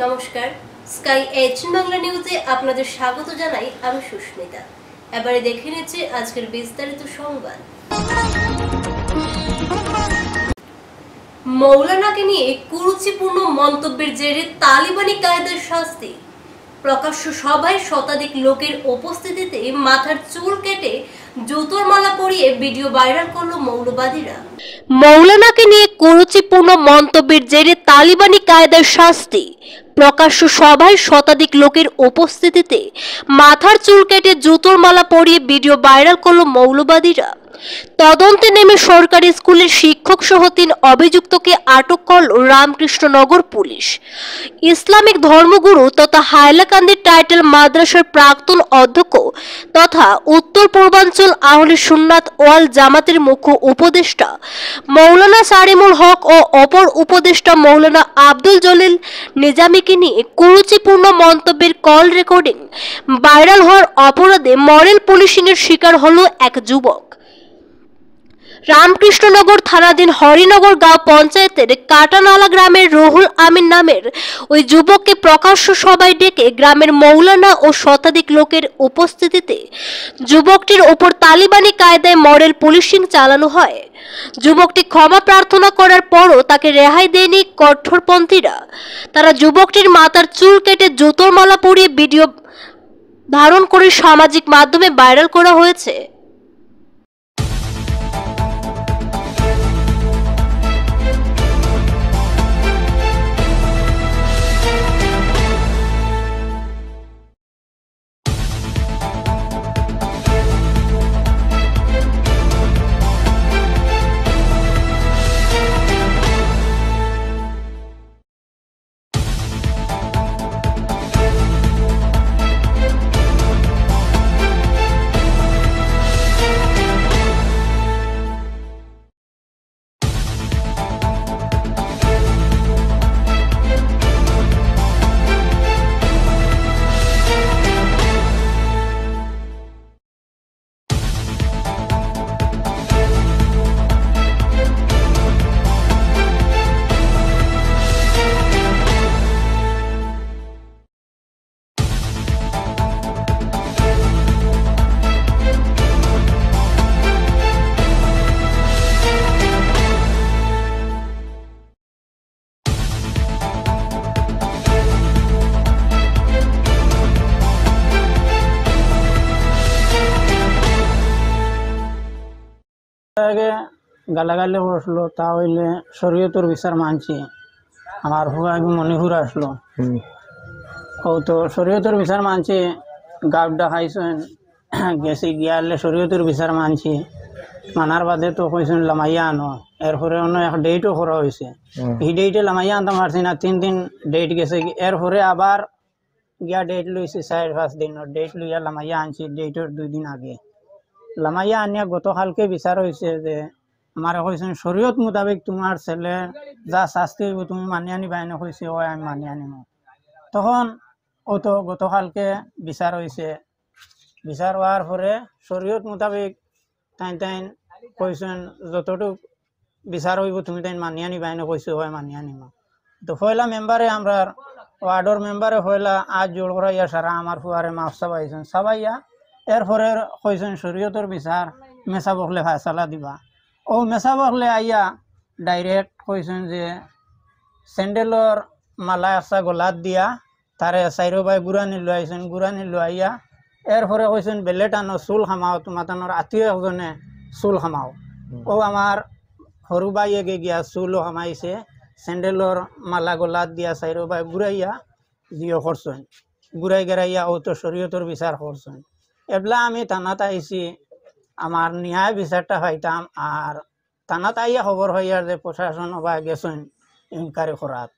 নমস্কার, sky HN Bangla নিউজে আপনাদের স্বাগত জানাই। আমি সুস্মিতা। এবারে দেখে নিচ্ছি আজকের বিস্তারিত সংবাদ। মৌলানাকে নিয়ে কুরুচিপূর্ণ মন্তব্যের জেরে তালিবানি কায়দার শাস্তি। প্রকাশ্য সভায় শতাধিক লোকের উপস্থিতিতে মাথার চুল কেটে জুতোর মালা পরিয়ে ভিডিও ভাইরাল করলো মৌলবাদীরা। মৌলানাকে নিয়ে কুরুচিপূর্ণ মন্তব্যের জেরে তালিবানি কায়দার শাস্তি। প্রকাশ্য সভায় শতাধিক লোকের উপস্থিতিতে মাথার চুল কেটে জুতোর মালা পরিয়ে ভিডিও ভাইরাল করলো মৌলবাদীরা। তদন্তে নেমে সরকারি স্কুলের শিক্ষক সহ 3 অভিযুক্তকে আটক করল রামকৃষ্ণনগর পুলিশ। ইসলামিক ধর্মগুরু তথা হাইলাকান্দি টাইটেল মাদ্রাসার প্রাক্তন অধ্যক্ষ তথা উত্তর পূর্বাঞ্চল আহলে সুন্নাত ওয়াল জামাতের মুখ্য উপদেষ্টা মৌলানা সারিমুল হক ও অপর উপদেষ্টা মৌলানা আব্দুল জলিল নিজামীকে নিয়ে কুরুচিপূর্ণ মন্তব্যের কল রেকর্ডিং ভাইরাল হওয়ার অপরাধে মডেল পুলিশিংয়ের শিকার হলো এক যুবক। রামকৃষ্ণনগর থানাধীন হরিনগর গাঁও পঞ্চায়েতের কাটানালা গ্রামের রুহুল আমিন নামের ওই যুবককে প্রকাশ্য সভায় ডেকে গ্রামের মৌলানা ও শতাধিক লোকের উপস্থিতিতে যুবকটির ওপর তালিবানি কায়দায় মডেল পুলিশিং চালানো হয়। যুবকটি ক্ষমা প্রার্থনা করার পরও তাকে রেহাই দেয়নি কঠোরপন্থীরা। তারা যুবকটির মাথার চুল কেটে জুতোর মালা পরিয়ে ভিডিও ধারণ করে সামাজিক মাধ্যমে ভাইরাল করা হয়েছে। আগে গালাগালি বসলো, তা হইলে শরীয়তের বিচার মানছি। আমার আগে মণিপুর আসলো, ও তো শরীয়তের বিচার মানছি। গাবডা খাইছেন গেছি গিয়ালে শরীয়তের বিচার মানছি। মানার বাদে তো কইছেন লামাইয়া আনো, এরপরে অন্য এক ডেটও করা হয়েছে। এই ডেটে লামাইয়া আনতে পারছি না, 3 দিন ডেট গেছে। এরপরে আবার গিয়া ডেট লইছি 4-5 দিনের ডেট লইয়া লামাইয়া আনছি। ডেটের 2 দিন আগে লামাইয়া আনিয়া গতকালকে বিচার হয়েছে যে আমার কইছেন শরীয়ত মোতাবেক তোমার ছেলে যা শাস্তি হইব তুমি মানি আনিবা। এনে কইছে ও আমি মানি আনিম। তখন ও তো গতকালকে বিচার হয়েছে। বিচার হওয়ার পরে শরীয়ত মোতাবেক তাই কইছেন যতটুক বিচার হইব তুমি তাই মানি আনিবা। এনে কইছে ও মানি আনিম। তো পয়লা মেম্বারে আমরা ওয়ার্ডর মেম্বারে পয়লা আজ জোর করাইয়া সারা আমার ফুয়ারে মাফ চাবাইছেন। চাবাইয়া এরপরে কইছেন শরীয়তের বিচার মেসা বকলে ফায়সালা দিবা। ও মেসা বকলে আইয়া ডাইরেক্ট কইছেন যে স্যান্ডেলর মালা আসা গলাত দিয়া তারে 4 বাই গুড়ানি লৈ আইছেন। গুড়ানি লৈ আইয়া এরপরে কইছেন বেলেট আনো, চুল খামাও, তোমার আত্মীয় একজনে চুল খামাও। ও আমার সরু বাই এগে গিয়া চুলও খামাইছে, স্যান্ডেলর মালা গলাত দিয়া 4 বাই গুড়াইয়া জিও করছেন। গুড়াই গেরাইয়া ও তো শরীয়তের বিচার করছেন। এবলা আমি থানাত আইছি, আমার ন্যায় বিচারটা পাইতাম। আর থানাত আইয়া খবর হইয়ার যে প্রশাসন বা গেছেন ইনকারি করাত।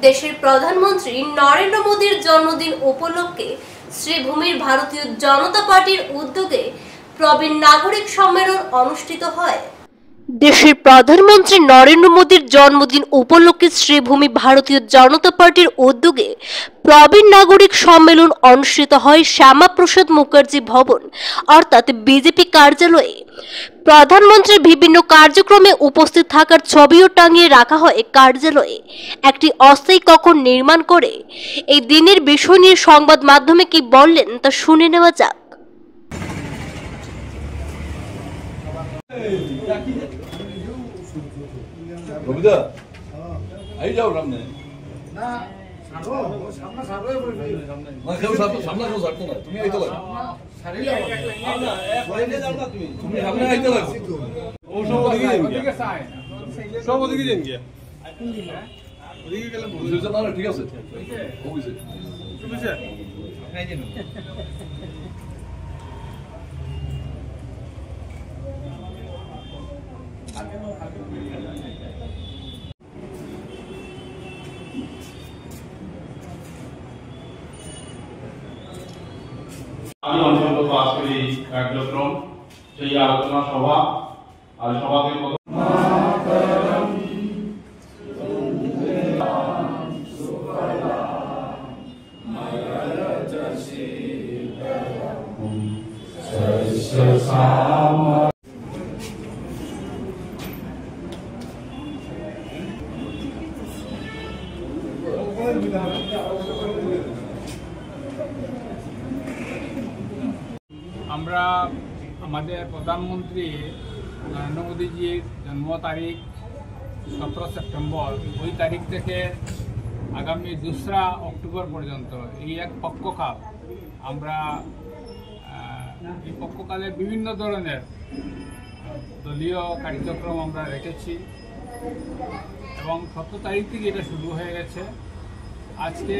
দেশের প্রধানমন্ত্রী নরেন্দ্র মোদীর জন্মদিন উপলক্ষে শ্রীভূমির ভারতীয় জনতা পার্টির উদ্যোগে প্রবীণ নাগরিক সম্মেলন অনুষ্ঠিত হয়। দেশের প্রধানমন্ত্রী নরেন্দ্র মোদীর জন্মদিন উপলক্ষে শ্রীভূমি ভারতীয় জনতা পার্টির উদ্যোগে প্রবীণ নাগরিক সম্মেলন অনুষ্ঠিত হয় শ্যামাপ্রসাদ মুখার্জি ভবন অর্থাৎ বিজেপি কার্যালয়ে। প্রধানমন্ত্রীর বিভিন্ন কার্যক্রমে উপস্থিত থাকার ছবিও টাঙিয়ে রাখা হয় কার্যালয়ে। একটি অস্থায়ী কক্ষ নির্মাণ করে এই দিনের বিষয় নিয়ে সংবাদ মাধ্যমে কি বললেন তা শুনে নেওয়া যাক। রবিদা আই যাও সামনে না সামনে কেউ ছাড়তো না, তুমি আইতে লাগো তুমি সামনে আইতে লাগো সব ওদিকে যান গিয়া ওদিকে গেলে বুঝছে না। ঠিক আছে বুঝছে বুঝছে আমি অন্তর্গত আজকের এই কার্যক্রম সেই আলোচনা সভা আর সভাকে আমরা আমাদের প্রধানমন্ত্রী নরেন্দ্র মোদীজির জন্ম তারিখ 17 সেপ্টেম্বর, ওই তারিখ থেকে আগামী 2রা অক্টোবর পর্যন্ত এই এক পক্ষকাল আমরা এই পক্ষকালে বিভিন্ন ধরনের দলীয় কার্যক্রম আমরা রেখেছি এবং 17 তারিখ থেকে এটা শুরু হয়ে গেছে। আজকে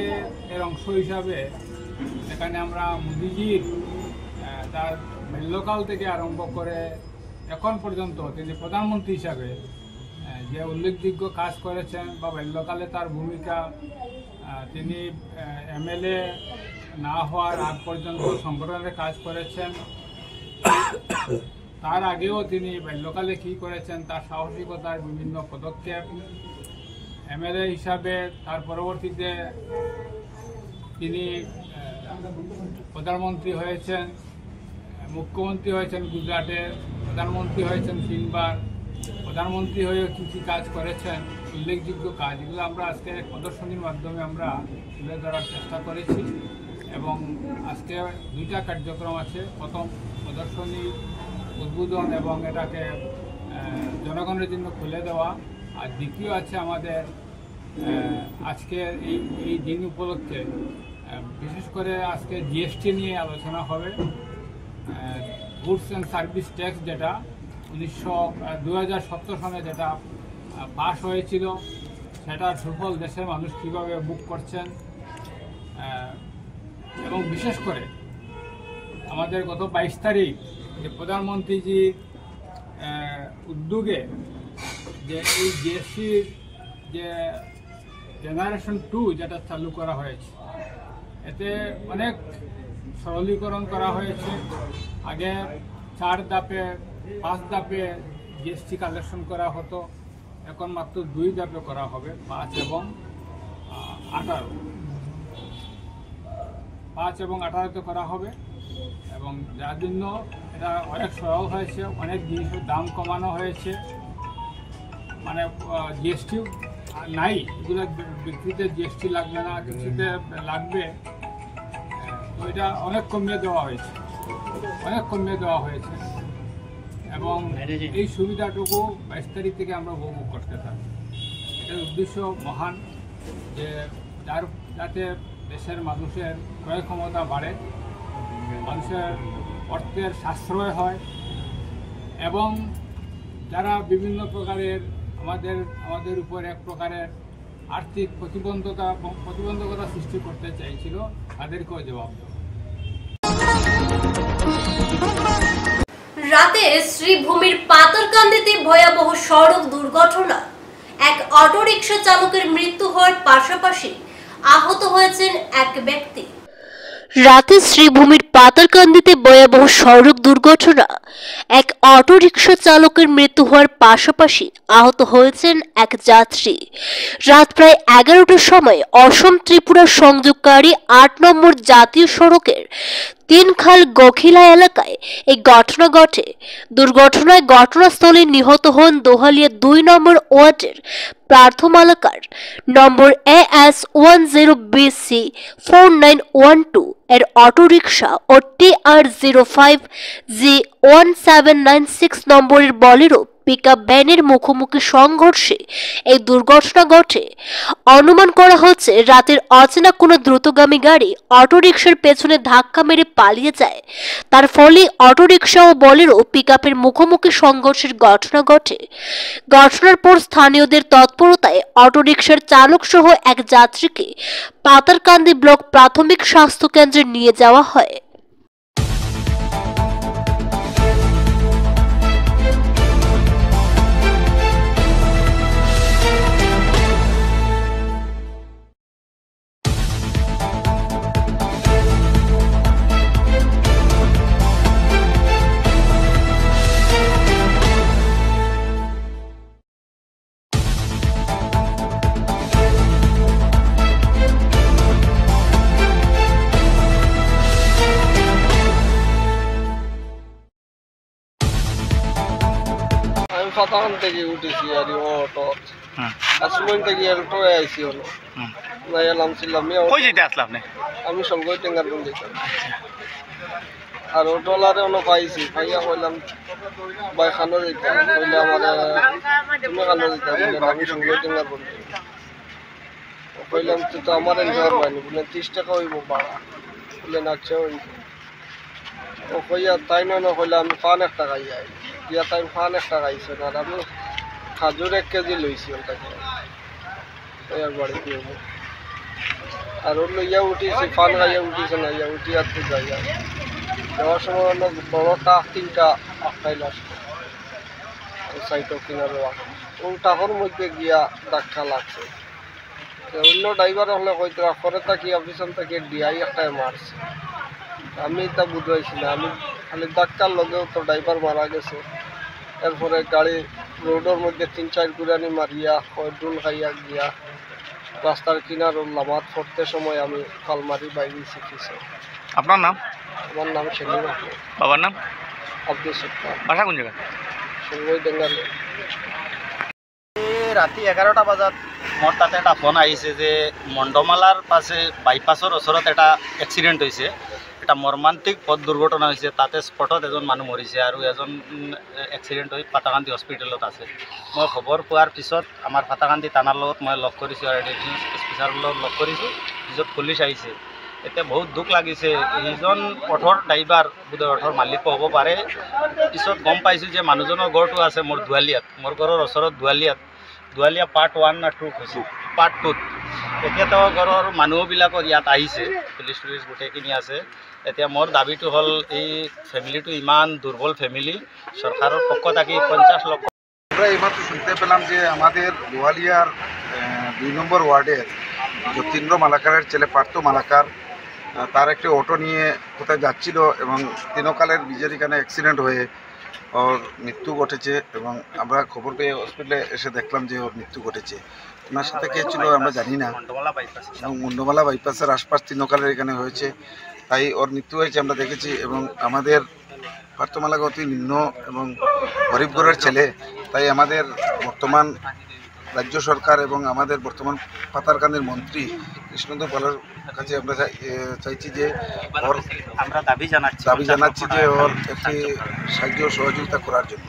এর অংশ হিসাবে এখানে আমরা মোদীজির তার বাল্যকাল থেকে আরম্ভ করে এখন পর্যন্ত তিনি প্রধানমন্ত্রী হিসাবে যে উল্লেখযোগ্য কাজ করেছেন বা বাল্যকালে তার ভূমিকা, তিনি এমএলএ না হওয়ার আগ পর্যন্ত সংগঠনের কাজ করেছেন, তার আগেও তিনি বাল্যকালে কী করেছেন তার সাহসিকতার বিভিন্ন পদক্ষেপ, এমএলএ হিসাবে তার পরবর্তীতে তিনি প্রধানমন্ত্রী হয়েছেন, মুখ্যমন্ত্রী হয়েছেন গুজরাটের, প্রধানমন্ত্রী হয়েছেন 3বার, প্রধানমন্ত্রী হয়ে কী কী কাজ করেছেন উল্লেখযোগ্য কাজ, এগুলো আমরা আজকে প্রদর্শনীর মাধ্যমে আমরা তুলে ধরার চেষ্টা করেছি। এবং আজকে 2টা কার্যক্রম আছে, প্রথম প্রদর্শনী উদ্বোধন এবং এটাকে জনগণের জন্য খুলে দেওয়া, আর দ্বিতীয় আছে আমাদের আজকের এই দিন উপলক্ষে বিশেষ করে আজকে জিএসটি নিয়ে আলোচনা হবে। গুডস অ্যান্ড সার্ভিস ট্যাক্স যেটা 2017 সালে যেটা পাস হয়েছিল, সেটার সুফল দেশের মানুষ কীভাবে ভোগ করছেন এবং বিশেষ করে আমাদের গত 22 তারিখ যে প্রধানমন্ত্রীজির উদ্যোগে যে এই জিএসটির যে জেনারেশন 2 যেটা চালু করা হয়েছে, এতে অনেক সরলীকরণ করা হয়েছে। আগে 4 ধাপে 5 ধাপে জিএসটি কালেকশন করা হতো, এখন মাত্র 2 ধাপে করা হবে, 5 এবং 18তে করা হবে। এবং যার জন্য এটা অনেক সরল হয়েছে, অনেক জিনিসের দাম কমানো হয়েছে, মানে জিএসটি নাই, এগুলো বিক্রিতে জিএসটি লাগবে না, কিছুতে লাগবে, তো এটা অনেক কমিয়ে দেওয়া হয়েছে এবং এই সুবিধাটুকু 22 তারিখ থেকে আমরা উপভোগ করতে থাকি। এটার উদ্দেশ্য মহান, যে যাতে দেশের মানুষের ক্রয় ক্ষমতা বাড়ে, মানুষের অর্থের সাশ্রয় হয় এবং যারা বিভিন্ন প্রকারের আমাদের উপর এক প্রকারের আর্থিক প্রতিবন্ধকতা সৃষ্টি করতে চাইছিল, তাদেরকেও জবাব দেওয়া। রাতে শ্রীভূমির পাতারকান্দিতে ভয়াবহ সড়ক দুর্ঘটনা, এক অটোরিকশা চালকের মৃত্যু হওয়ার পাশাপাশি আহত হয়েছেন এক ব্যক্তি। রাতে শ্রীভূমির পাতারকান্দিতে ভয়াবহ সড়ক দুর্ঘটনা, এক অটোরিকশা চালকের মৃত্যু হওয়ার পাশাপাশি আহত হয়েছেন এক যাত্রী। রাত প্রায় 11টার সময় অসম ত্রিপুরা সংযোগকারী 8 নম্বর জাতীয় সড়কের তিনখাল গখিলা এলাকায় এই ঘটনা ঘটে। দুর্ঘটনায় ঘটনাস্থলে নিহত হন দোহালিয়া 2 নম্বর ওয়ার্ডের প্রার্থমালাকার নম্বর AS10BC 4912 এর অটোরিকশা ও TR05G1796 নম্বরের বলেরো পিকআপ ভ্যানের মুখোমুখি সংঘর্ষে এই দুর্ঘটনা ঘটে। অনুমান করা হচ্ছে রাতের অচেনা কোনো দ্রুতগামী গাড়ি অটোরিকশার পেছনে ধাক্কা মেরে পালিয়ে যায়। তার ফলে অটোরিকশা ও বলেরো পিকআপের মুখোমুখি সংঘর্ষের ঘটনা ঘটে। ঘটনার পর স্থানীয়দের তৎপরতায় অটোরিকশার চালক সহ এক যাত্রীকে পাতারকান্দি ব্লক প্রাথমিক স্বাস্থ্য কেন্দ্রে নিয়ে যাওয়া হয়। আমি ফাতাখান থেকে উঠেছি আর অটো আসমান থেকে অটো আইসি হলো নামছিলাম আমি সলগই টেঙ্গার যেতাম আর অটোলারে অনেক পাইছি পাইয়া কইলাম বাই খানো যেতাম কইলে আমার তুমি খানো যেতাম আমি সলগই টেঙ্গার বলতে কইলাম তো আমার এনজয় পাইনি বলে 30 টাকা হইব ভাড়া বলে নাচছে ও কইয়া তাই না কইলে আমি 5 টাকা যাই ইয়া তাই 5 টাকা আইছে আর আমি খাজুর 1 কেজি লইছি ওটাকে এর বাড়িতে আর ওর লইয়া উঠিছি ফান গাইয়া উঠিছে না ইয়া উঠি আর তো যাইয়া যাওয়ার সময় অনেক বড়টা 3টা আটটাইল আসছে সাইটো কিনারে ও টাকার মধ্যে গিয়া ধাক্কা লাগছে অন্য ড্রাইভার হলে কইতে পরে তাকি অফিসন থেকে ডিআই একটাই মারছে আমি তা বুঝাইছি না আমি খালি ধাক্কার লগেও তো ড্রাইভার মারা গেছে এরপরে গাড়ি রোডের মধ্যে 3-4 গুড়ানি মারিয়া ডুল খাইয়া গিয়া রাস্তার কিনার লামাত পড়তে সময় আমি কালমারি বাইরে শিখেছি। আপনার নাম? আমার নাম সেলিম। বাবার নাম? আব্দুল সত্তার। বাসা কোন জায়গা? সঙ্গই ডেঙ্গালে। রাতি 11টা বাজাত মোর তাতে একটা ফোন আহিছে যে মণ্ডমালার পাশে বাইপাসের ওচৰত এটা এক্সিডেন্ট হয়েছে, এটা মৰ্মান্তিক পথ দুৰ্ঘটনা হৈছে। তাতে স্পটত এজন মানুহ মৰিছে আৰু এজন এক্সিডেন্ট হৈ ফাটাকান্দি হস্পিটেলত আছে। মই খবৰ পোৱাৰ পিছত আমাৰ ফাটাকান্দি থানাৰ লগত মই লগ কৰিছোঁ আৰু ডিভিজন স্পেচাৰৰ লগত লগ কৰিছোঁ। পিছত পুলিচ আহিছে। এতিয়া বহুত দুখ লাগিছে, এইজন পথৰ ড্ৰাইভাৰ বোধহয় অথৰ মালিক হ'ব পাৰে। পিছত গম পাইছোঁ যে মানুহজনৰ ঘৰটো আছে মোৰ দুৱালিয়াত, মোৰ ঘৰৰ ওচৰত দুৱালিয়া পাৰ্ট 1 না 2 হৈছে, পাৰ্ট 2ত। এতিয়া তেওঁ ঘৰৰ মানুহবিলাকৰ ইয়াত আহিছে, পুলিচ গোটেইখিনি আছে। এতিয়া মোৰ দাবীটো হ'ল এই ফেমিলিটো ইমান দুৰ্বল ফেমিলি, সরকারের পক্ষ থেকে 50 লক্ষ। আমরা এইমাত্র শুনতে পেলাম যে আমাদের গোয়ালিয়ার 2 নম্বর ওয়ার্ডের যতীন্দ্র মালাকারের ছেলে পার্থ মালাকার তার একটি অটো নিয়ে কোথায় যাচ্ছিল এবং তিনকালের ব্রিজের এখানে অ্যাক্সিডেন্ট হয়ে ওর মৃত্যু ঘটেছে এবং আমরা খবর পেয়ে হসপিটালে এসে দেখলাম যে ওর মৃত্যু ঘটেছে। ওনার সাথে কে ছিল আমরা জানি না, এবং মুন্ডমালা বাইপাসের আশপাশ তিনকালের এখানে হয়েছে, তাই ওর মৃত্যু হয়েছে আমরা দেখেছি। এবং আমাদের পার্থমালাকা অতি নিম্ন এবং গরিব ঘরের ছেলে, তাই আমাদের বর্তমান রাজ্য সরকার এবং আমাদের বর্তমান পাতারকান্দির মন্ত্রী কৃষ্ণদেব পালের কাছে আমরা চাইছি যে ওর আমরা দাবি জানাচ্ছি যে ওর একটি সাহায্য সহযোগিতা করার জন্য।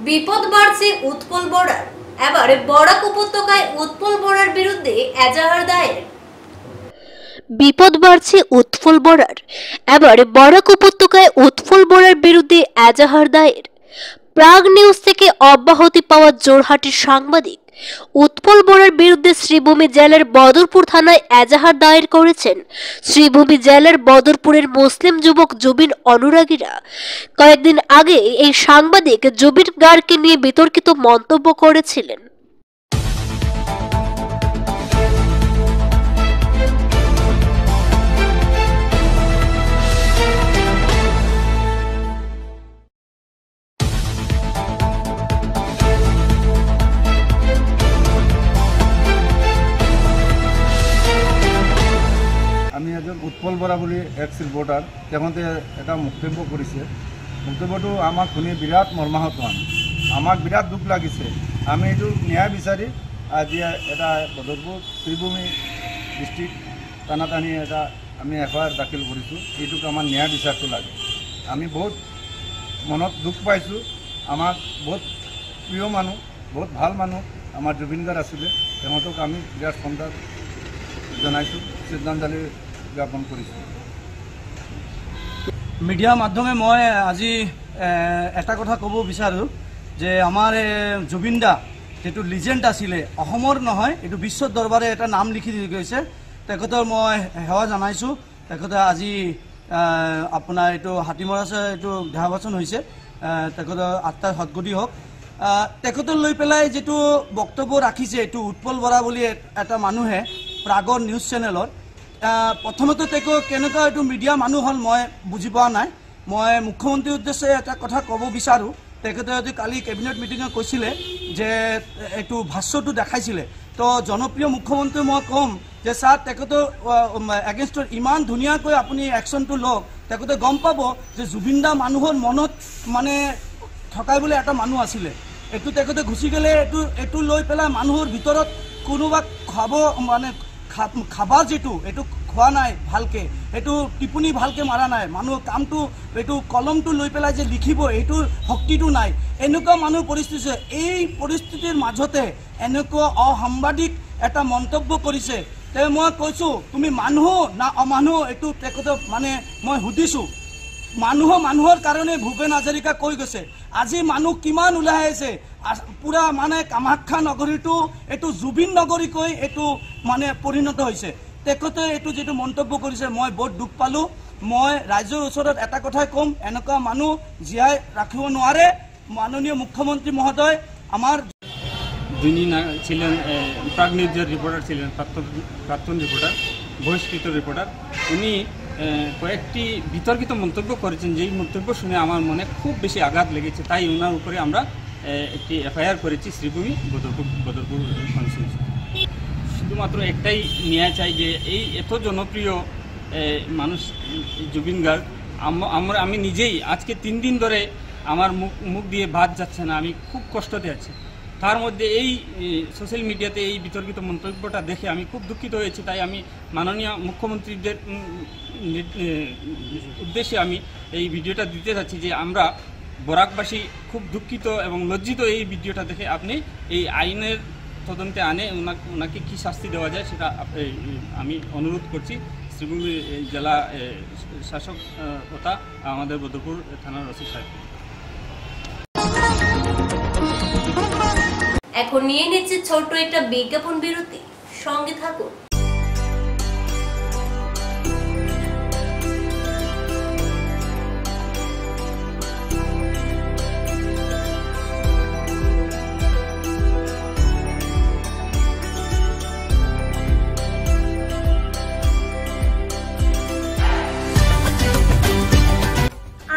বিপদ বাড়ছে উৎপল বড়ার, এবারে বরাক উপত্যকায় উৎপল বড়ার বিরুদ্ধে এজাহার দায়ের। বিপদ বাড়ছে উৎপল বড়ার, এবারে বরাক উপত্যকায় উৎপল বড়ার বিরুদ্ধে এজাহার দায়ের। প্রাগ নিউজ থেকে অব্যাহতি পাওয়া জোরহাটের সাংবাদিক উৎপল বড়ার বিরুদ্ধে শ্রীভূমি জেলার বদরপুর থানায় এজাহার দায়ের করেছেন শ্রীভূমি জেলার বদরপুরের মুসলিম যুবক জুবিন অনুরাগীরা। কয়েকদিন আগে এই সাংবাদিক জুবিন গার্গকে নিয়ে বিতর্কিত মন্তব্য করেছিলেন। বরা বুলি এক্স রিপোর্টার তেখেতে এটা বক্তব্য করেছে। বক্তব্যটো আমাক শুনি বিরাট মর্মাহত আমাক বিরাট দুখ লাগিছে। আমি এইটো ন্যায় বিচাৰি আজি এটা বদরপুর শ্রীভূমি ডিস্ট্রিক্ট টানাটানি এটা আমি এফআইআর দাখিল কৰিছোঁ। এইটোক আমাৰ ন্যায় বিচাৰটো লাগে। আমি বহুত মনত দুখ পাইছোঁ। আমাক বহুত প্ৰিয় মানুহ, বহুত ভাল মানুহ আমাৰ জুবিন গাৰ্গ আছিলে। তেখেতক আমি বিৰাট সন্মান জনাইছোঁ, শ্ৰদ্ধাঞ্জলি জ্ঞাপন কৰিছোঁ। মিডিয়াৰ মাধ্যমে মই আজি এটা কথা ক'ব বিচাৰোঁ যে আমাৰ জুবিন দা যেটো লিজেণ্ড আছিলে, অসমৰ নহয় এইটো বিশ্ব দৰবাৰে এটা নাম লিখি দি গৈছে। তেখেতৰ মই সেৱা জনাইছোঁ। তেখেতে আজি আপোনাৰ এইটো হাতীমৰা এইটো দেহাৱচন হৈছে। তেখেতৰ আত্মাৰ সদ্গতি হওক। তেখেতক লৈ পেলাই যিটো বক্তব্য ৰাখিছে এইটো উৎপল বৰা বুলি এটা মানুহে প্ৰাগৰ নিউজ চেনেলত, প্ৰথমতে তেওঁ কেনেকুৱা এইটো মিডিয়া মানুহ হ'ল মই বুজি পোৱা নাই। মই মুখ্যমন্ত্ৰীৰ উদ্দেশ্যে এটা কথা ক'ব বিচাৰোঁ। তেখেতে যদি কালি কেবিনেট মিটিঙত কৈছিলে যে এইটো ভাষ্যটো দেখাইছিলে, তো জনপ্ৰিয় মুখ্যমন্ত্ৰী মই ক'ম যে ছাৰ তেখেতৰ এগেইনষ্টত ইমান ধুনীয়াকৈ আপুনি একশ্যনটো লওক। তেখেতে গম পাব যে জুবিন দা মানুহৰ মনত মানে থকাই বোলে এটা মানুহ আছিলে। এইটো তেখেতে গুচি গ'লে এইটো লৈ পেলাই মানুহৰ ভিতৰত কোনোবা খাব মানে খাবা যিটো এইটো খোৱা নাই ভালকৈ, এইটো টিপনি ভালকৈ মাৰা নাই, মানুহ কামটো এইটো কলমটো লৈ পেলাই যে লিখিব এইটোৰ শক্তিটো নাই। এনেকুৱা মানুহ পৰিস্থিতি। এই পৰিস্থিতিৰ মাজতে এনেকুৱা অসাংবাদিক এটা মন্তব্য কৰিছে। তে মই কৈছোঁ তুমি মানুহ না অমানুহ, এইটো তেখেতক মানে মই সুধিছোঁ। মানুহৰ কাৰণে ভূপেন হাজৰিকা কৈ গৈছে। আজি মানুহ কিমান ওলাই আহিছে, পুৰা মানে কামাখ্যা নগৰীটো এইটো জুবিন নগৰীকৈ এইটো মানে পৰিণত হৈছে। তেখেতে এইটো যিটো মন্তব্য কৰিছে মই বহুত দুখ পালোঁ। মই ৰাইজৰ ওচৰত এটা কথাই ক'ম, এনেকুৱা মানুহ জীয়াই ৰাখিব নোৱাৰে। মাননীয় মুখ্যমন্ত্রী মহোদয় আমার যিনি ছিলেন প্রাগ নিউজের রিপোর্টার ছিলেন, প্রাক্তন রিপোর্টার, বহিষ্কৃত রিপোর্টার, উনি কয়েকটি বিতর্কিত মন্তব্য করেছেন, যেই মন্তব্য শুনে আমার মনে খুব বেশি আঘাত লেগেছে। তাই ওনার উপরে আমরা একটি এফআইআর করেছি শ্রীভূমি বদরপুর কনস্টিটিউশন। শুধুমাত্র একটাই ন্যায় চাই যে এই এত জনপ্রিয় মানুষ জুবিন গার্গ, আমি নিজেই আজকে 3 দিন ধরে আমার মুখ দিয়ে ভাত যাচ্ছে না, আমি খুব কষ্টতে আছি। তার মধ্যে এই সোশ্যাল মিডিয়াতে এই বিতর্কিত মন্তব্যটা দেখে আমি খুব দুঃখিত হয়েছি। তাই আমি মাননীয় মুখ্যমন্ত্রীদের উদ্দেশ্যে আমি এই ভিডিওটা দিতে চাচ্ছি যে আমরা বরাকবাসী খুব দুঃখিত এবং লজ্জিত এই ভিডিওটা দেখে। আপনি এই আইনের তদন্তে আনে ওনাকে কী শাস্তি দেওয়া যায় সেটা আমি অনুরোধ করছি শ্রীভূমি জেলা শাসক তথা আমাদের বদরপুর থানার ওসি সাহেব। এখন নিয়ে নিচ্ছে ছোট্ট একটা বিজ্ঞাপন বিরতি, সঙ্গে থাকুন।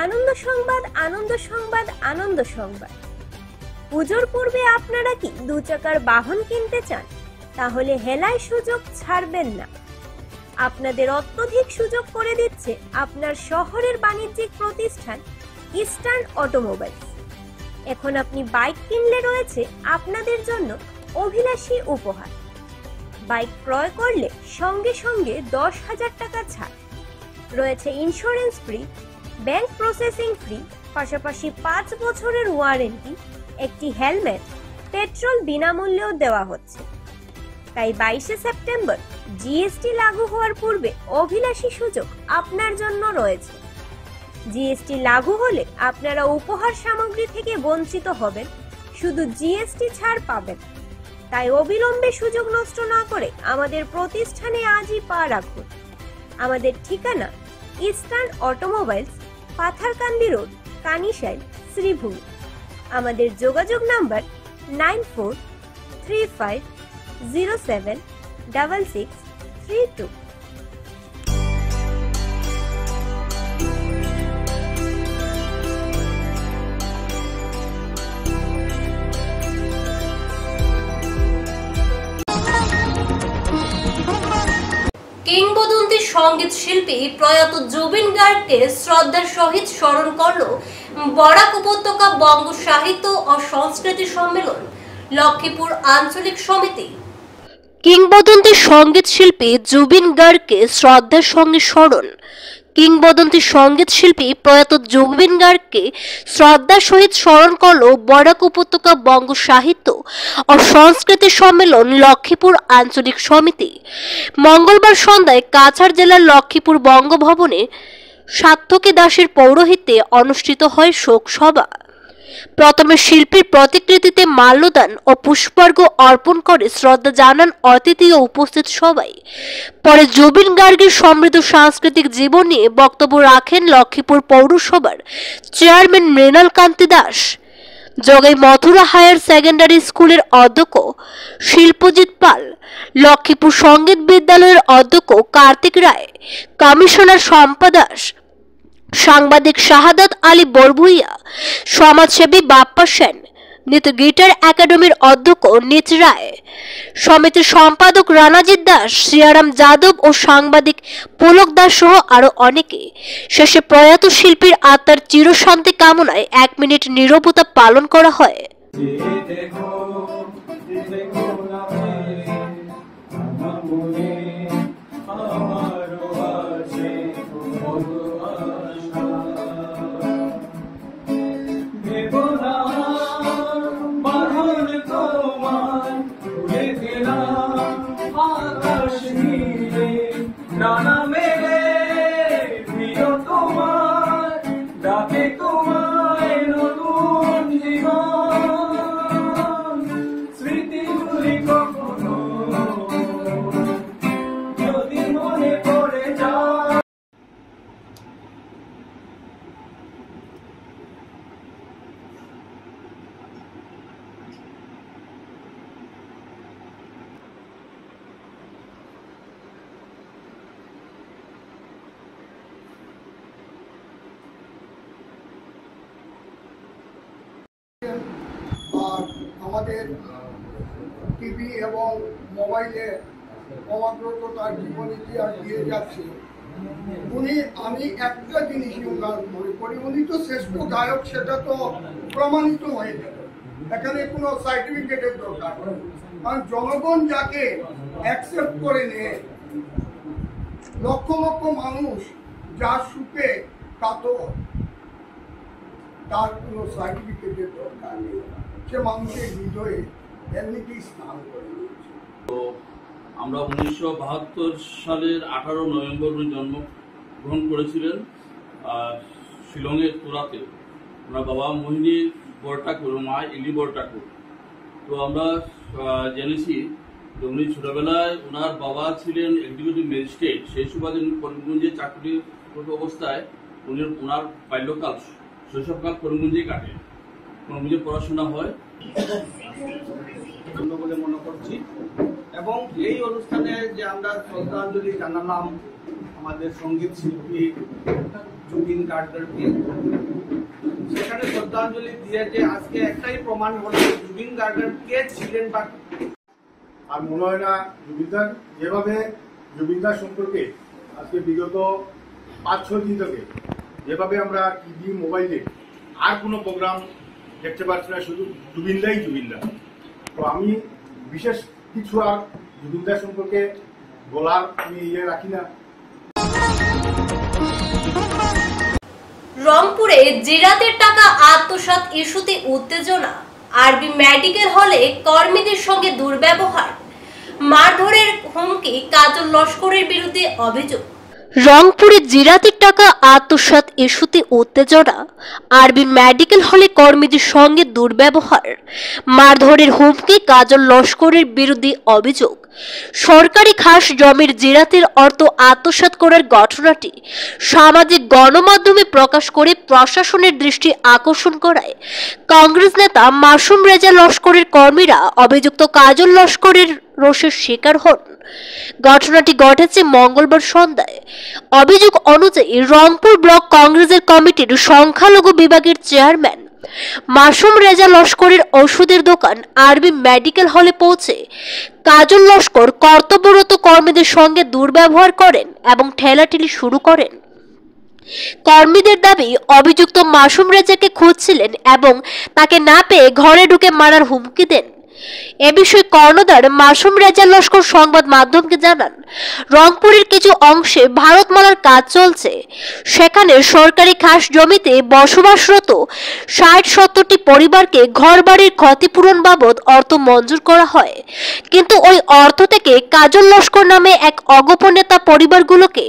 আনন্দ সংবাদ, আনন্দ সংবাদ, আনন্দ সংবাদ। পুজোর পূর্বে আপনারা কি 2 চাকার বাহন কিনতে চান? তাহলে হেলায় সুযোগ ছাড়বেন না। আপনাদের অত্যধিক সুযোগ করে দিচ্ছে আপনার শহরের বাণিজ্যিক প্রতিষ্ঠান ইস্টার্ন অটোমোবাইলস। এখন আপনি বাইক কিনলে রয়েছে আপনাদের জন্য অভিলাষী উপহার। বাইক ক্রয় করলে সঙ্গে সঙ্গে 10,000 টাকা ছাড় রয়েছে, insurance free, bank processing free, পাশাপাশি 5 বছরের ওয়ারেন্টি, একটি হেলমেট, পেট্রোল বিনামূল্যেও দেওয়া হচ্ছে। তাই 22শে সেপ্টেম্বর জিএসটি লাগু হওয়ার পূর্বে অভিলাষী সুযোগ আপনার জন্য রয়েছে। জিএসটি লাগু হলে আপনারা উপহার সামগ্রী থেকে বঞ্চিত হবেন, শুধু জিএসটি ছাড় পাবেন। তাই অবিলম্বে সুযোগ নষ্ট না করে আমাদের প্রতিষ্ঠানে আজই পা রাখুন। আমাদের ঠিকানা Eastern Automobiles, Patharkandi road, Kanishail, Sribhumi. আমাদের যোগাযোগ নাম্বার 9435076632। কিংবদন্তি সঙ্গীত শিল্পী প্রয়াত জুবিন গার্গকে শ্রদ্ধার সহিত স্মরণ করল বরাক উপত্যকা বঙ্গ সাহিত্য ও সংস্কৃতি সম্মেলন লক্ষ্মীপুর আঞ্চলিক সমিতি। কিংবদন্তি সঙ্গীত শিল্পী জুবিন গার্গকে শ্রদ্ধার সঙ্গে স্মরণ। কিংবদন্তি সঙ্গীত শিল্পী প্রয়াত জুবিন গার্গকে শ্রদ্ধার সহিত স্মরণ করল বরাক উপত্যকা বঙ্গ সাহিত্য ও সংস্কৃতি সম্মেলন লক্ষ্মীপুর আঞ্চলিক সমিতি। মঙ্গলবার সন্ধ্যায় কাছাড় জেলার লক্ষ্মীপুর বঙ্গভবনে সার্থকী দাসের পৌরোহিত্যে অনুষ্ঠিত হয় শোক সভা। প্রথমে শিল্পীর প্রতিকৃতিতে মাল্যদান ও পুষ্পার্ঘ্য অর্পণ করে শ্রদ্ধা জানান অতিথি ও উপস্থিত সবাই। পরে জুবিন গার্গের সমৃদ্ধ সাংস্কৃতিক জীবন নিয়ে বক্তব্য রাখেন লক্ষ্মীপুর পৌরসভার চেয়ারম্যান মৃণাল কান্তি দাস, জগাই মথুরা হায়ার সেকেন্ডারি স্কুলের অধ্যক্ষ শিল্পজিৎ পাল, লক্ষ্মীপুর সঙ্গীত বিদ্যালয়ের অধ্যক্ষ কার্তিক রায়, কমিশনার শম্পা দাস, সাংবাদিক শাহাদাত আলী বরভুইয়া, সমাজসেবী বাপ্পা সেন, নিত গিটার একাডেমির অধ্যক্ষ নিত রায়, সমিতির সম্পাদক রানাজিৎ দাস, সিয়ারাম যাদব ও সাংবাদিক পুলক দাস সহ আরো অনেকে। শেষে প্রয়াত শিল্পীর আত্মার চিরশান্তি কামনায় 1 মিনিট নীরবতা পালন করা হয়। নানা মেলে প্রিয় তোমার ডাকে তোমায় নতুন জীবন স্মৃতিগুলি কখনো যদি মনে পড়ে যায়। আর আমাদের টিভি এবং মোবাইলে ক্রমাগত তার জীবন ইতিহাস দিয়ে যাচ্ছে। আমি একটা জিনিস মনে করি, উনি তো শ্রেষ্ঠ গায়ক, সেটা তো প্রমাণিত হয়ে গেল। এখানে কোনো সার্টিফিকেটের দরকার নেই, কারণ জনগণ যাকে অ্যাকসেপ্ট করে নেয়, লক্ষ লক্ষ মানুষ যার সুখে কাতর, তার কোনো সার্টিফিকেটের দরকার নেই, সে মানুষের হৃদয়ে এমনিতেই স্নান করে নিয়েছে। তো আমরা 1972 সালের 18 নভেম্বর উনি জন্মগ্রহণ করেছিলেন শিলংয়ের তুরাতে। ওনার বাবা মোহিনী বরঠাকুর, মা ইলি বরঠাকুর। তো আমরা জেনেছি যে উনি ছোটবেলায় ওনার বাবা ছিলেন এক্সিকিউটিভ ম্যাজিস্ট্রেট, সেই সুবাদে করিমগঞ্জে চাকরি অবস্থায় উনি ওনার বাল্যকাল শৈশবকাল করিমগঞ্জেই কাটে, করিমগঞ্জে পড়াশোনা হয় বলে মনে করছি। এবং এই অনুষ্ঠানে যে আমরা শ্রদ্ধাঞ্জলি জানালাম আমাদের সঙ্গীত শিল্পী জুবিন গার্গকে, সেখানে শ্রদ্ধাঞ্জলি দিয়ে যে আজকে একটাই প্রমাণ হলো জুবিন গার্গের কে ছিলেন। বা আর মনে হয় না জুবিনদার যেভাবে জুবিনদার সম্পর্কে আজকে বিগত 5-6 দিন থেকে যেভাবে আমরা টিভি মোবাইলে আর কোনো প্রোগ্রাম দেখতে পাচ্ছি না, শুধু জুবিনদাই জুবিনদা। তো আমি বিশেষ কিছু আর জুবিনদার সম্পর্কে বলার আমি রাখি না। রংপুরে জিরাতের টাকা আত্মসাৎ ইস্যুতে উত্তেজনা। আরবি মেডিকেল হলে কর্মীদের সঙ্গে দুর্ব্যবহার, মারধরের হুমকি কাজল লস্করের বিরুদ্ধে অভিযোগ। রংপুরে জিরাতের টাকা আত্মসাৎ ইস্যুতে উত্তেজনা। আরবি মেডিকেল হলে কর্মীদের সঙ্গে দুর্ব্যবহার, মারধরের হুমকি কাজল লস্করের বিরুদ্ধে অভিযোগ। সরকারি খাস জমির জিরাতের অর্থ আত্মসাৎ করার ঘটনাটি সামাজিক গণমাধ্যমে প্রকাশ করে প্রশাসনের দৃষ্টি আকর্ষণ করায় কংগ্রেস নেতা মাসুম রেজা লস্করের কর্মীরা অভিযুক্ত কাজল লস্করের রোষের শিকার হন। ঘটনাটি ঘটেছে মঙ্গলবার সন্ধ্যায়। অভিযোগ অনুযায়ী রংপুর ব্লক কংগ্রেসের কমিটির সংখ্যালঘু বিভাগের চেয়ারম্যান মাসুম রেজা লস্করের ওষুধের দোকান আরবি মেডিকেল হলে পৌঁছে কাজল লস্কর কর্তব্যরত কর্মীদের সঙ্গে দুর্ব্যবহার করেন এবং ঠেলাঠেলি শুরু করেন। কর্মীদের দাবি অভিযুক্ত মাসুম রেজাকে খুঁজছিলেন এবং তাকে না পেয়ে ঘরে ঢুকে মারার হুমকি দেন। এ বিষয়ে কর্ণধার মাসুম রেজা লস্কর সংবাদ মাধ্যমকে জানান, রংপুরের কিছু অংশে ভারতমালার কাজ চলছে। সেখানে সরকারি খাস জমিতে বসবাসরত ৬০-৭০টি পরিবারকে ঘরবাড়ির ক্ষতিপূরণ বাবদ অর্থ মঞ্জুর করা হয়, কিন্তু ওই অর্থ থেকে কাজল লস্কর নামে এক অগোপনেতা পরিবারগুলোকে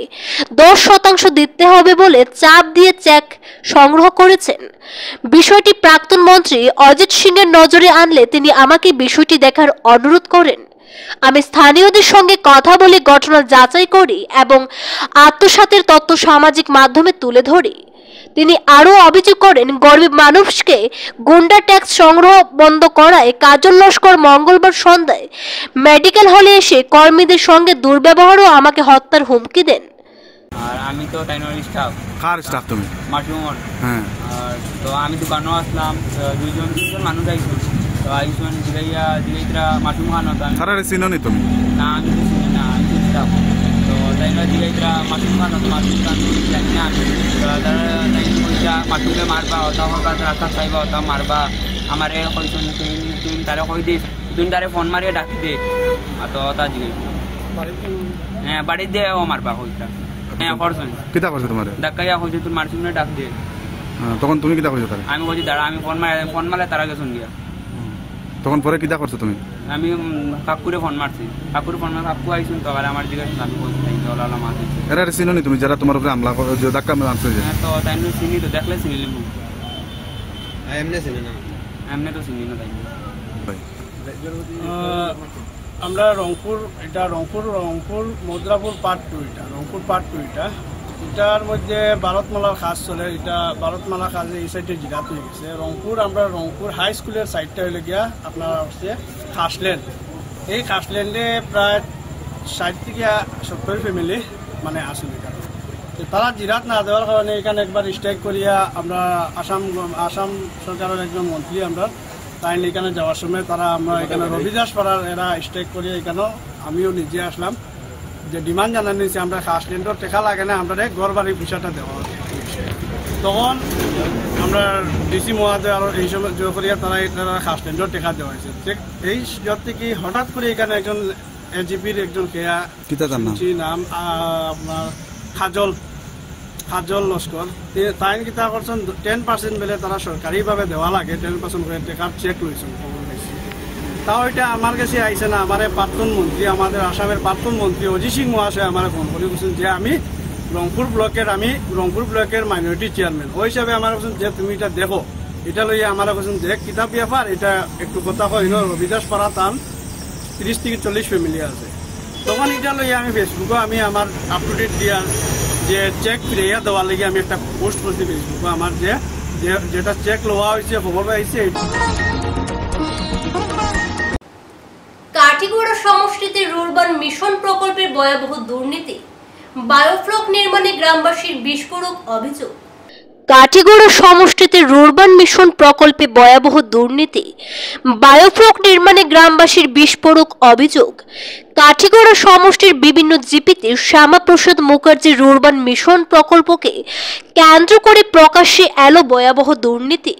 10% দিতে হবে বলে চাপ দিয়ে চেক সংগ্রহ করেছেন। বিষয়টি প্রাক্তন মন্ত্রী অজিত সিং এর নজরে আনলে তিনি আমাকে বিষয়টি দেখার অনুরোধ করেন। আমি স্থানীয়দের সঙ্গে কথা বলে ঘটনা যাচাই করি এবং আত্মসাতের তথ্য সামাজিক মাধ্যমে তুলে ধরি। তিনি আরও অভিযোগ করেন, গরিব মানুষকে গুন্ডা ট্যাক্স সংগ্রহ বন্ধ করায় কাজল লস্কর মঙ্গলবার সন্ধ্যায় মেডিকেল হলে এসে কর্মীদের সঙ্গে দুর্ব্যবহার ও আমাকে হত্যার হুমকি দেন। আর আমি তো টাইনারি স্টাফ। কার স্টাফ তুমি? মাশরুমর। হ্যাঁ। আর তো আমি দোকানও আসলাম, দুইজন তিনজন মানুষ আইসুন, তো আইসুন জিগাইরা মাশরুম খান হতাম। সারা চিনো নি তুমি? না, আমি তো চিনি না, আমি তো স্টাফ। তো টাইনারা জিগাইরা মাশরুম খান হতো, মাশরুম খান জানি না আমি। তারা পয়সা মাশরুমে মারবা হতা হবা, রাস্তা চাইবা হতা মারবা। আমারে কইসুন তুই তারে কই দিস, তুই তারে ফোন মারিয়ে ডাকি দে। তো তা জিগাই হ্যাঁ বাড়ি দিয়ে ও মারবা হইতা। হ্যাঁ করছেন। কিতা করছে তোমারে? ডাকাইয়া কইছে তোর মারছুনে ডাক দে। তখন তুমি কিতা কইছো তারে? আমি কইছি দাঁড়া, আমি ফোন মারলে তারা গেছুন গিয়া। তখন পরে কিতা করছো তুমি? আমি কাকুরে ফোন মারছি, কাকুরে ফোন মার কাকু আইছুন, তো আমার জিজ্ঞাসা আমি কইছি তাই তো লালা মারছি। এরা চিনো নি তুমি যারা তোমার উপরে হামলা করে যে ধাক্কা মারছে? হ্যাঁ, তো তাই না চিনি, তো দেখলে চিনি লিবু। এমনি চিনি না, এমনি তো চিনি না তাই। আমরা রংপুর, এটা রংপুর মদ্রাপুর পার্ট 2, এটা রংপুর পার্ট 2। এটার মধ্যে ভারতমালার কাজ চলে। এটা ভারতমালা কাজে এই সাইডে জিরাত হয়ে গেছে। আমরা রংপুর হাই স্কুলের সাইডটা হইলে গিয়া আপনার হচ্ছে খাসল্যান্ড। এই খাসল্যান্ডে প্রায় 60 থেকে 70 ফ্যামিলি মানে আসুন এখানে। তারা জিরাত না দেওয়ার কারণে এখানে একবার স্ট্রাইক করিয়া আমরা আসাম সরকারের একজন মন্ত্রী আমরা তাই এখানে যাওয়ার সময় আমরা এখানে রবিদাস পাড়ার এরা স্ট্রাইক করিয়া এখানেও আমিও নিজে আসলাম, যে ডিমান্ড জানানো নিয়েছি আমরা খাসল্যান্ডের টেকা লাগে না, আমরা ঘর বাড়ির পয়সাটা দেওয়া হবে। তখন আমরা ডিসি মহাদয় আর এই সময় জয় করিয়া তারা খাসল্যান্ডের টেকা দেওয়া হয়েছে। এই যাতে কি হঠাৎ করে এখানে একজন এজিপির একজন কেয়া নাম আপনার কাজল লস্কর, তাই কিতা করছেন 10% বেলে তারা সরকারিভাবে দেওয়া লাগে, 10% করে টেকার চেক লইছেন। তাও এটা আমার কাছে আইসে না। আমার প্রাক্তন মন্ত্রী, আমাদের আসামের প্রাক্তন মন্ত্রী অজিত সিং মহাশয় আমার ফোন করে বলছেন যে আমি রংপুর ব্লকের মাইনরিটি চেয়ারম্যান, ওই হিসাবে আমার বলছেন যে তুমি এটা দেখো, এটা লইয়া আমার বলছেন যে কিতাব ব্যাপার এটা একটু কথা হয় রবিদাস পাড়া তান 30 থেকে 40 ফ্যামিলি আছে। তখন এটা লইয়া আমি ফেসবুকে আমি আমার আপ টু ডেট দিয়া যে চেক ফিরিয়া দেওয়ার লাগে আমি একটা পোস্ট করছি ফেসবুকে, আমার যেটা চেক লওয়া হয়েছে খবর পাইছে। কাটিগড়া সমষ্টিতে রুরবান মিশন প্রকল্পের ভয়াবহ দুর্নীতি, বায়োফ্লক নির্মাণে গ্রামবাসীর বিস্ফোরক অভিযোগ। কাটিগড়া সমষ্টিতে রুরবান মিশন প্রকল্পে ভয়াবহ দুর্নীতি, বায়োফ্লক নির্মাণে গ্রামবাসীর বিস্ফোরক অভিযোগ। কাটিগড়া সমষ্টির বিভিন্ন জিপিতে শ্যামাপ্রসাদ মুখার্জির রুরবান মিশন প্রকল্পকে কেন্দ্র করে প্রকাশ্যে এলো ভয়াবহ দুর্নীতি।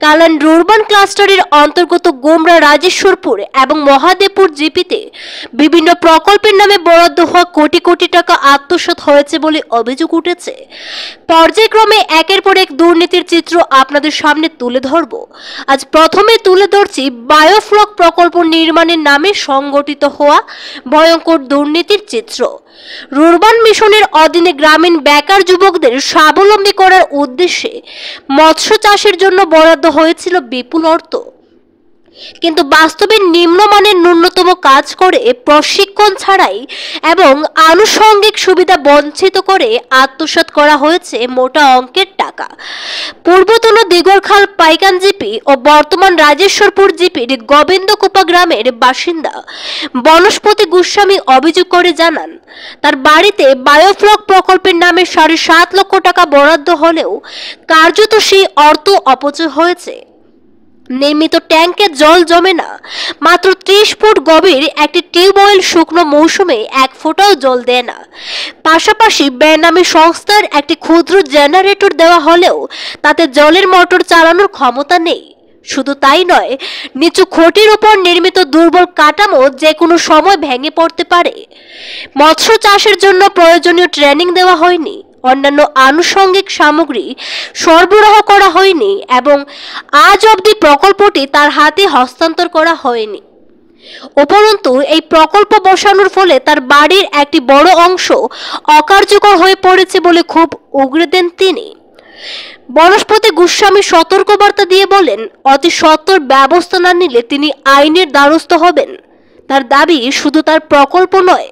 কালান রুরবান ক্লাস্টারের অন্তর্গত গোমরা, রাজেশ্বরপুর এবং মহাদেবপুর জিপিতে বিভিন্ন প্রকল্পের নামে বরাদ্দ হওয়া কোটি কোটি টাকা আত্মসাৎ হয়েছে বলে অভিযোগ উঠেছে। পর্যায়ক্রমে একের পর এক দুর্নীতির চিত্র আপনাদের সামনে তুলে ধরব। আজ প্রথমে তুলে ধরছি বায়োফ্লক প্রকল্প নির্মাণের নামে সংগঠিত হওয়া ভয়ঙ্কর দুর্নীতির চিত্র। রুরবান মিশনের অধীনে গ্রামীণ বেকার যুবকদের স্বাবলম্বী করার উদ্দেশ্যে মৎস্য চাষের জন্য বরাদ্দ হয়েছিল বিপুল অর্থ। কিন্তু বাস্তবে নিম্নমানের ন্যূনতম কাজ করে প্রশিক্ষণ ছাড়াই এবং আনুষঙ্গিক সুবিধা বঞ্চিত করে আত্মসাৎ করা হয়েছে মোটা অঙ্কের টাকা। পূর্বতন দিগরখাল পাইকান জিপি ও বর্তমান রাজেশ্বরপুর জিপির গোবিন্দকুপা গ্রামের বাসিন্দা বনস্পতি গোস্বামী অভিযোগ করে জানান, তার বাড়িতে বায়োফ্লক প্রকল্পের নামে 7.5 লক্ষ টাকা বরাদ্দ হলেও কার্যত সেই অর্থ অপচয় হয়েছে। নির্মিত ট্যাঙ্কে জল জমে না, মাত্র 30 ফুট গভীর একটি টিউবওয়েল শুকনো মৌসুমে 1 ফোঁটাও জল দেয় না। পাশাপাশি বেনামী সংস্থার একটি ক্ষুদ্র জেনারেটর দেওয়া হলেও তাতে জলের মোটর চালানোর ক্ষমতা নেই। শুধু তাই নয়, নিচু খুঁটির উপর নির্মিত দুর্বল কাঠামো যে কোনো সময় ভেঙে পড়তে পারে। মৎস্য চাষের জন্য প্রয়োজনীয় ট্রেনিং দেওয়া হয়নি, অন্যান্য আনুষঙ্গিক সামগ্রী সরবরাহ করা হয়নি এবং আজ অবধি প্রকল্পটি তার হাতে হস্তান্তর করা হয়নি। উপরন্তু এই প্রকল্প বসানোর ফলে তার বাড়ির একটি বড় অংশ অকার্যকর হয়ে পড়েছে বলে খুব উগরে দেন তিনি। বনস্পতি গোস্বামী সতর্কবার্তা দিয়ে বলেন, অতি সত্বর ব্যবস্থা না নিলে তিনি আইনের দ্বারস্থ হবেন। তার দাবি, শুধু তার প্রকল্প নয়,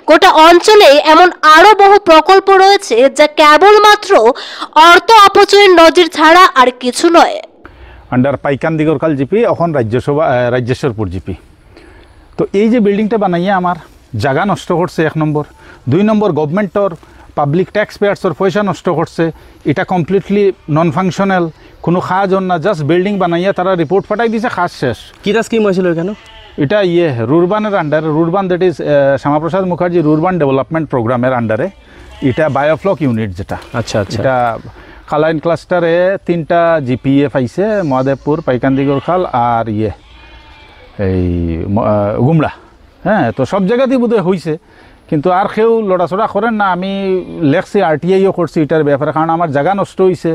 গোটা অঞ্চলে এমন আরো বহু প্রকল্প রয়েছে যা কেবলমাত্র অর্থ অপচয়ের নজির ছাড়া আর কিছু নয়। আন্ডার পাইকান দিগরখাল জিপি, এখন রাজ্যেশ্বরপুর জিপি। তো এই যে বিল্ডিংটা বানাইয়া আমার জায়গা নষ্ট করছে 1 নম্বর, 2 নম্বর গভর্নমেন্টর পাবলিক ট্যাক্স পেয়ার্সর পয়সা নষ্ট করছে। এটা কমপ্লিটলি নন ফাংশনাল, কোনো কাজ না, জাস্ট বিল্ডিং বানাইয়া তারা রিপোর্ট পাঠাই দিয়েছে, কাজ শেষ। কিটা স্কিম হয়েছিল কেন? এটা রুরবানের আন্ডারে, rurban that is Syama Prasad Mukherjee rurban development প্রোগ্রামের আন্ডারে এটা বায়োফ্লক ইউনিট যেটা। আচ্ছা আচ্ছা। এটা কালাইন ক্লাস্টারে 3টা জিপিএ পাইছে, মহাদেবপুর, পাইকান দিগরখাল আর এই গুমলা। হ্যাঁ, তো সব জায়গাতেই বোধহয় হয়েছে, কিন্তু আর কেউ লড়াচড়া করেন না। আমি লেখছি, আরটিআইও করছি এটার ব্যাপারে, কারণ আমার জায়গা নষ্ট হয়েছে,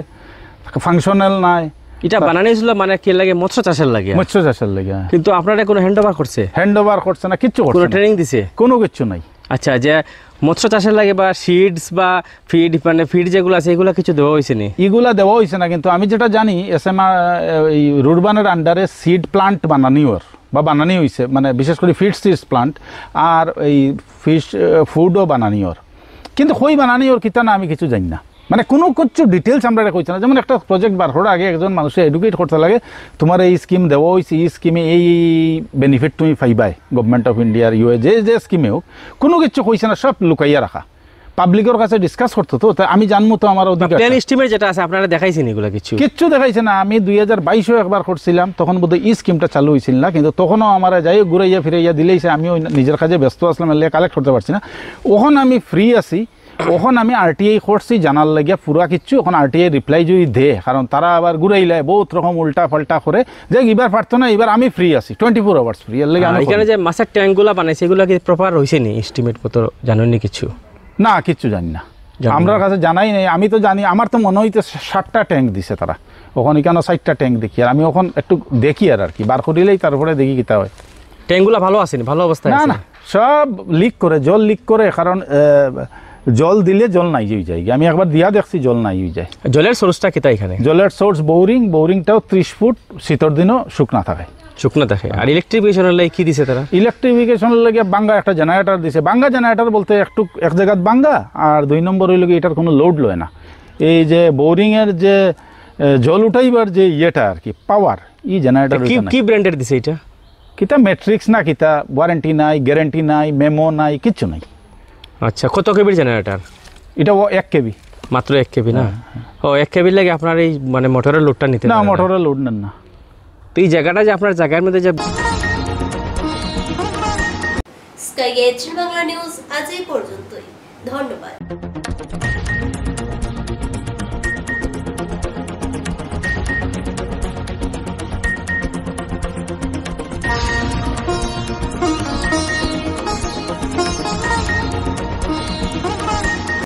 ফাংশনাল নাই। এটা বানানো হয়েছিল মানে কি লাগে? মৎস্য চাষের লাগে। মৎস্য চাষের লাগে। কিন্তু আপনারা কোনো হ্যান্ড ওভার করছে? হ্যান্ড ওভার করছে না, কিচ্ছু করছে না। কোনো ট্রেনিং দিছে? কোনো কিছু নাই। আচ্ছা, যে মৎস্য চাষের লাগে বা সিডস বা ফিড, মানে ফিড যেগুলো আছে এগুলো কিছু দেওয়া হয়েছে না? এগুলা দেওয়া হয়েছে না, কিন্তু আমি যেটা জানি এসএমআর এই রুরবানের আন্ডারে সিড প্লান্ট বানানি হয়েছে, মানে বিশেষ করে ফিড সিডস প্লান্ট আর এই ফিশ ফুডও বানানি ওর। কিন্তু কই বানানি ওর কিতা না আমি কিছু জানি না, মানে কোনো কিছু ডিটেলস আমরা কইছে না। যেমন একটা প্রজেক্ট বার করার আগে একজন মানুষের এডুকেট করতে লাগে, তোমার এই স্কিম দেওয়া হয়েছে, এই স্কিমে এই বেনিফিট তুমি পাইবাই গভর্নমেন্ট অফ ইন্ডিয়ার ইউএ যে স্কিমে হোক, কোনো কিছু কইছে না, সব লুকাইয়া রাখা। পাবলিকের কাছে ডিসকাস করতো, তো আমি জানবো তো আমার অধিকার। প্ল্যান এস্টিমেট যেটা আছে আপনারা দেখাইছেন, এগুলো কিচ্ছু দেখাইছে না। আমি 2022 একবার করছিলাম, তখন বোধহয় এই স্কিমটা চালু হয়েছিল না, কিন্তু তখনও আমার যাই ঘুরাইয়া ফিরাইয়া দিলেইছে, আমিও নিজের কাজে ব্যস্ত আসলাম, কালেক্ট করতে পারছি না। ওখন আমি ফ্রি আছি, ওখন আমি আরটিআই করছি জানার লাগিয়া পুরা কিচ্ছু। এখন আরটিআই রিপ্লাই যদি দে, কারণ তারা আবার ঘুরাইলে বহুত রকম উল্টা পাল্টা করে, যে এবার পারতো না, এবার আমি ফ্রি আছি 24 আওয়ার্স ফ্রি। এর লাগে এখানে যে মাছের ট্যাঙ্কগুলো বানাইছে এগুলো কি প্রপার হয়েছে নি? এস্টিমেট পত্র জানেননি কিছু? না, কিচ্ছু জানি না, আমার কাছে জানাই নেই। আমি তো জানি, আমার তো মনে হইতে 7টা ট্যাঙ্ক দিছে তারা, ওখানে কেন 4টা ট্যাঙ্ক দেখি, আর আমি ওখানে একটু দেখি আর কি বার করিলেই তারপরে দেখি কিতা হয়। ট্যাঙ্কগুলো ভালো আছে, ভালো অবস্থায়? না না, সব লিক করে, জল লিক করে, কারণ জল দিলে জল নাই হয়ে যায়। আমি একবার দিয়া দেখছি, জল নাই হয়ে যায়। জলের সোর্সটা কিতা এখানে? জলের সোর্স বোরিংটাও 30 ফুট, শীতের দিনও শুকনা থাকে। আর ইলেকট্রিফিকেশনের লাগে কি দিছে তারা? ইলেকট্রিফিকেশনের লাগে বাঙ্গা একটা জেনারেটর দিছে। বাঙ্গা জেনারেটর বলতে এক জায়গাত বাঙ্গা, আর 2 নম্বর হইল এটার কোনো লোড লয় না। এই যে বোরিংয়ের যে জল উঠাইবার যে ইয়েটা আর কি, পাওয়ার, এই জেনারেটর কি ব্র্যান্ডের দিছে এটা? কিতা ম্যাট্রিক্স না কিতা, ওয়ারেন্টি নাই, গ্যারেন্টি নাই, মেমো নাই, কিচ্ছু নাই। আচ্ছা, কত কেবির জেনারেটর এটা? 1 কেবি মাত্র। 1 কেবি না? ও 1 কেবির লাগে আপনার এই মানে মোটরের লোডটা নিতে না? মোটরের লোড নেন না। তো এই জায়গাটা যে আপনার জায়গার মধ্যে যে স্কাই এজ বাংলা নিউজ আজ এই পর্যন্তই। ধন্যবাদ।